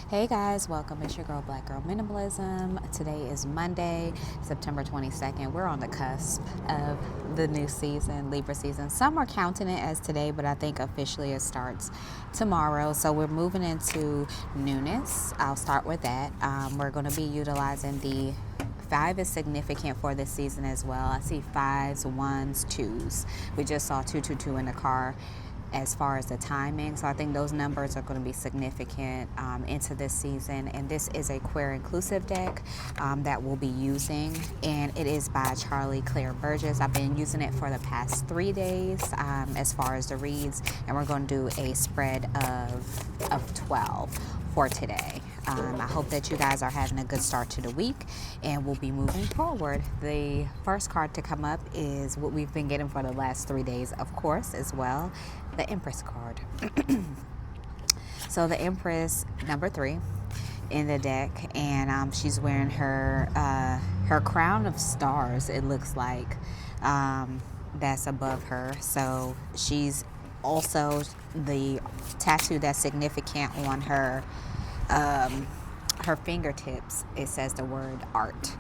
Hey guys, welcome. It's your girl, Black Girl Minimalism. Today is Monday, September 22nd. We're on the cusp of the new season, Libra season. Some are counting it as today, but I think officially it starts tomorrow. So we're moving into newness. I'll start with that. We're going to be utilizing the 5 is significant for this season as well. I see 5s, 1s, 2s. We just saw 222 in the car as far as the timing. So I think those numbers are going to be significant into this season. And this is a queer inclusive deck that we'll be using. And it is by Charlie Claire Burgess. I've been using it for the past 3 days as far as the reads. And we're going to do a spread of 12 for today. I hope that you guys are having a good start to the week and we'll be moving forward. The first card to come up is what we've been getting for the last 3 days, of course, as well, the Empress card. So the Empress, number 3 in the deck, and she's wearing her crown of stars, it looks like, that's above her. So she's also the tattoo that's significant on her fingertips. It says the word art.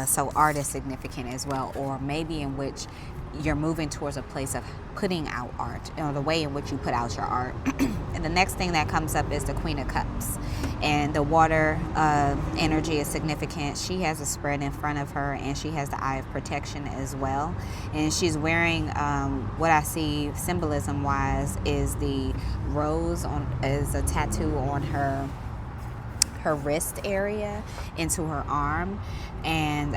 So art is significant as well, or maybe in which you're moving towards a place of putting out art, the way in which you put out your art. And the next thing that comes up is the Queen of Cups, and the water energy is significant. She has a spread in front of her, and she has the Eye of Protection as well. And she's wearing what I see symbolism wise is the rose is a tattoo on her wrist area into her arm, and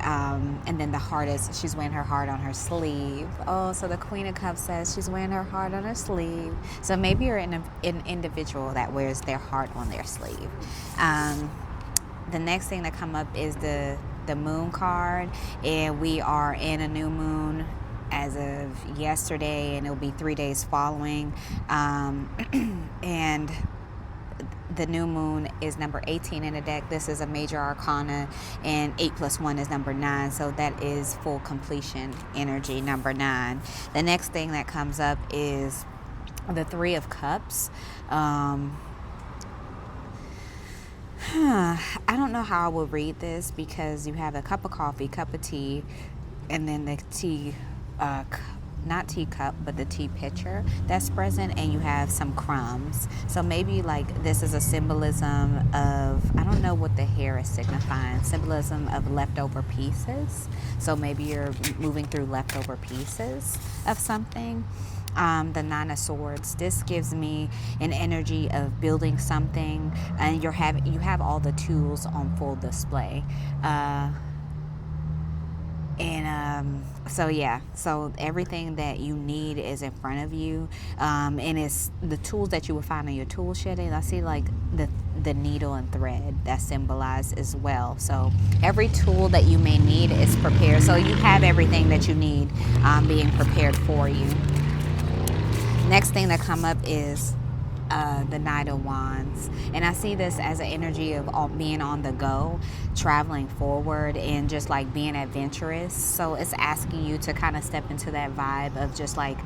then the heart is, she's wearing her heart on her sleeve. Oh, so the Queen of Cups says she's wearing her heart on her sleeve. So maybe you're an individual that wears their heart on their sleeve. The next thing that come up is the Moon card, and we are in a new moon as of yesterday, and it'll be 3 days following, and the new moon is number 18 in the deck. This is a major arcana, and 8 plus 1 is number 9. So that is full completion energy, number 9. The next thing that comes up is the 3 of Cups. I don't know how I will read this, because you have a cup of coffee, cup of tea, and then the tea, not teacup, but the tea pitcher that's present, and you have some crumbs. So maybe like this is a symbolism of, I don't know what the hair is signifying, symbolism of leftover pieces. So maybe you're moving through leftover pieces of something. The 9 of Swords, this gives me an energy of building something, and you have all the tools on full display. So everything that you need is in front of you, and it's the tools that you would find in your tool shed. And I see like the needle and thread that symbolize as well. So every tool that you may need is prepared. So you have everything that you need being prepared for you. Next thing that come up is the Knight of Wands, and I see this as an energy of being on the go, traveling forward, and just like being adventurous. So it's asking you to kind of step into that vibe of just like,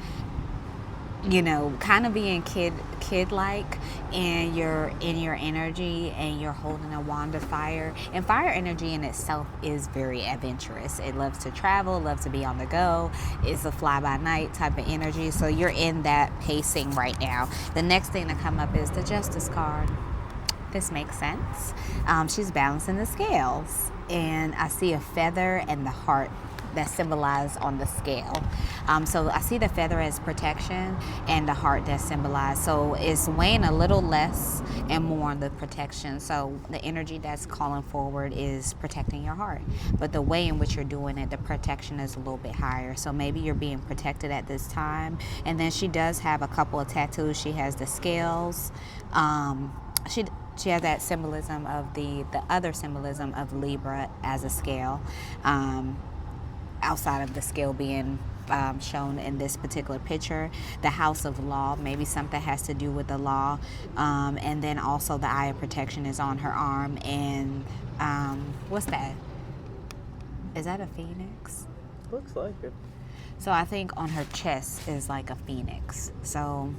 kind of being kid-like in your energy, and you're holding a wand of fire. And fire energy in itself is very adventurous. It loves to travel, loves to be on the go. It's a fly-by-night type of energy. So you're in that pacing right now. The next thing to come up is the Justice card. This makes sense. She's balancing the scales, and I see a feather and the heart that symbolize on the scale. So I see the feather as protection, and the heart that symbolize. So it's weighing a little less and more on the protection. So the energy that's calling forward is protecting your heart, but the way in which you're doing it, the protection is a little bit higher. So maybe you're being protected at this time. And then she does have a couple of tattoos. She has the scales. She has that symbolism of the other symbolism of Libra as a scale. Outside of the scale being shown in this particular picture, the House of Law, maybe something has to do with the law, and then also the Eye of Protection is on her arm, and what's that? Is that a phoenix? Looks like it. So I think on her chest is like a phoenix. So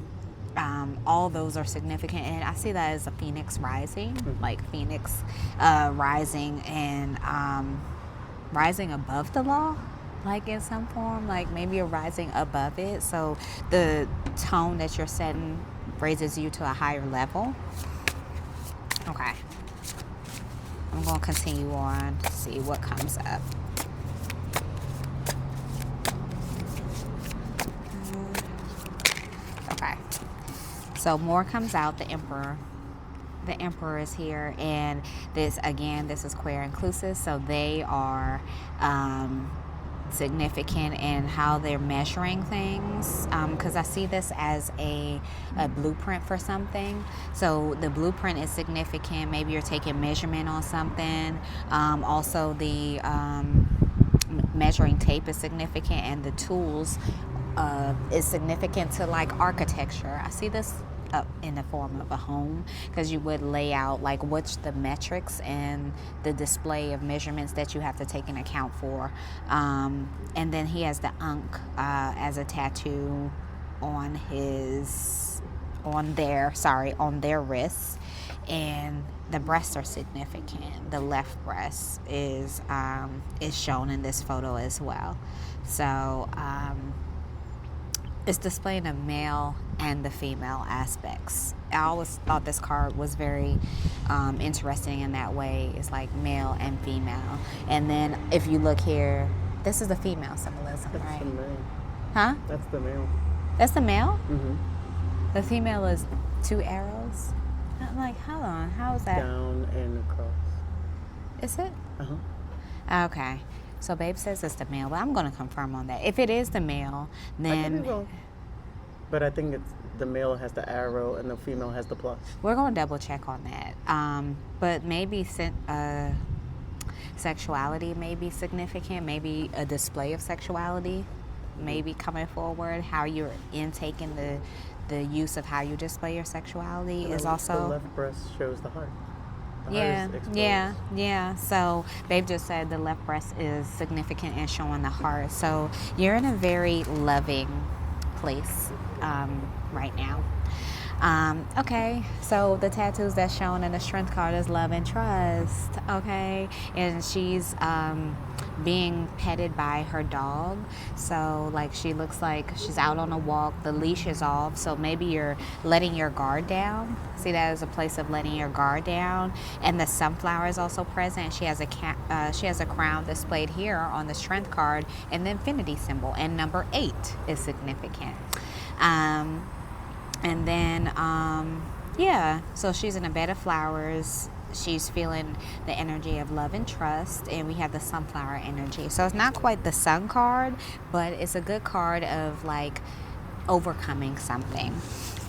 All those are significant, and I see that as a phoenix rising, like phoenix rising and rising above the law, like in some form, like maybe you're rising above it. So the tone that you're setting raises you to a higher level. Okay. I'm going to continue on to see what comes up. Okay. So more comes out, the Emperor. The Emperor is here, and this is queer inclusive, so they are significant in how they're measuring things, because I see this as a blueprint for something. So the blueprint is significant. Maybe you're taking measurement on something. Also the measuring tape is significant, and the tools is significant to like architecture. I see this in the form of a home, because you would lay out like what's the metrics and the display of measurements that you have to take into account for. And then he has the Ankh as a tattoo on their wrists, and the breasts are significant. The left breast is shown in this photo as well. So it's displaying the male and the female aspects. I always thought this card was very interesting in that way. It's like male and female. And then if you look here, this is the female symbolism, That's right? the male. Huh? That's the male. That's the male? Mm-hmm. The female is 2 arrows? I'm like, hold on, how is that? Down and across. Is it? Uh-huh. Okay. So Babe says it's the male, but I'm going to confirm on that. If it is the male, I could be then wrong. But I think it's the male has the arrow and the female has the plus. we're going to double check on that. But maybe sexuality may be significant, maybe a display of sexuality, maybe coming forward, how you're intaking the use of how you display your sexuality And is the also... left breast shows the heart. The Yeah, heart is exposed. yeah. So Babe just said the left breast is significant in showing the heart. So you're in a very loving place right now. Okay, so the tattoos that's shown in the strength card is love and trust. Okay, and she's being petted by her dog. So like she looks like she's out on a walk. The leash is off, so maybe you're letting your guard down. See that as a place of letting your guard down. And the sunflower is also present. She has a crown displayed here on the strength card, and the infinity symbol. And number 8 is significant. And then, so she's in a bed of flowers. She's feeling the energy of love and trust, and we have the sunflower energy. So it's not quite the sun card, but it's a good card of like overcoming something.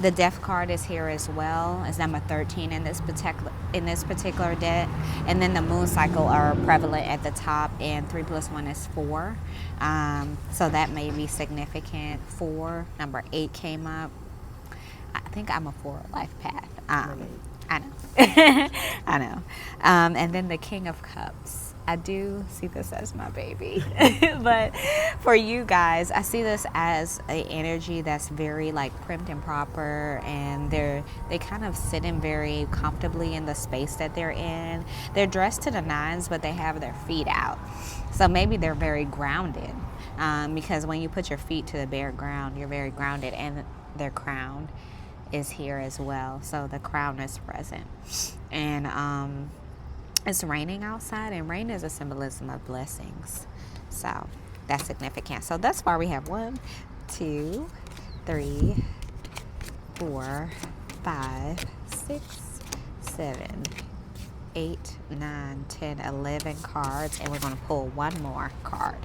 The death card is here as well. It's number 13 in this particular deck. And then the moon cycle are prevalent at the top, and 3 + 1 is 4. So that may be significant. 4, number 8 came up. I think I'm a 4 life path. I know. I know. And then the King of Cups. I do see this as my baby. But for you guys, I see this as an energy that's very like primed and proper, and they kind of sit in very comfortably in the space that they're in. They're dressed to the nines, but they have their feet out. So maybe they're very grounded, because when you put your feet to the bare ground, you're very grounded, and their crown is here as well. So the crown is present. And it's raining outside, and rain is a symbolism of blessings. So that's significant. So thus far we have 1, 2, 3, 4, 5, 6, 7, 8, 9, 10, 11 cards, and we're going to pull one more card.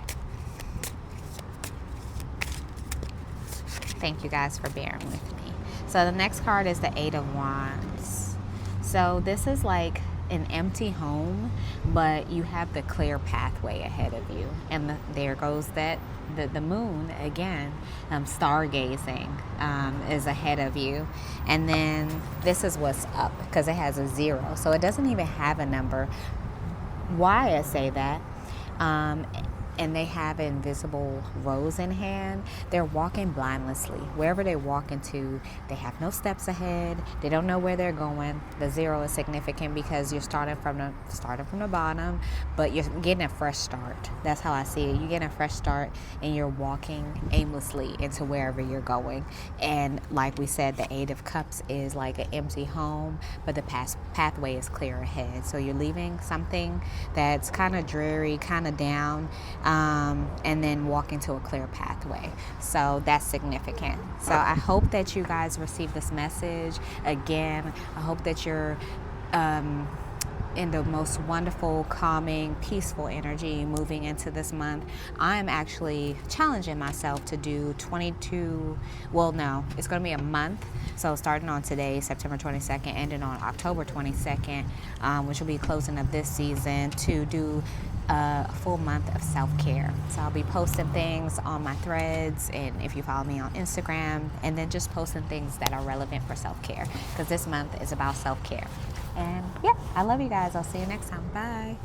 Thank you guys for bearing with me. So the next card is the 8 of Wands. So this is like an empty home, but you have the clear pathway ahead of you. And there goes the moon again. Stargazing is ahead of you. And then this is what's up, because it has a 0. So it doesn't even have a number. Why I say that? and they have invisible rose in hand, they're walking blindlessly. Wherever they walk into, they have no steps ahead. They don't know where they're going. The zero is significant because you're starting from the bottom, but you're getting a fresh start. That's how I see it. You're getting a fresh start, and you're walking aimlessly into wherever you're going. And like we said, the Eight of Cups is like an empty home, but the pathway is clear ahead. So you're leaving something that's kind of dreary, kind of down, and then walking to a clear pathway. So that's significant. So I hope that you guys receive this message. Again, I hope that you're in the most wonderful, calming, peaceful energy moving into this month. I am actually challenging myself to do 22, well, no, it's going to be a month. So starting on today, September 22nd, ending on October 22nd, which will be closing of this season, to do a full month of self-care. So I'll be posting things on my threads, and if you follow me on Instagram, and then just posting things that are relevant for self-care, because this month is about self-care. And yeah, I love you guys. I'll see you next time. Bye.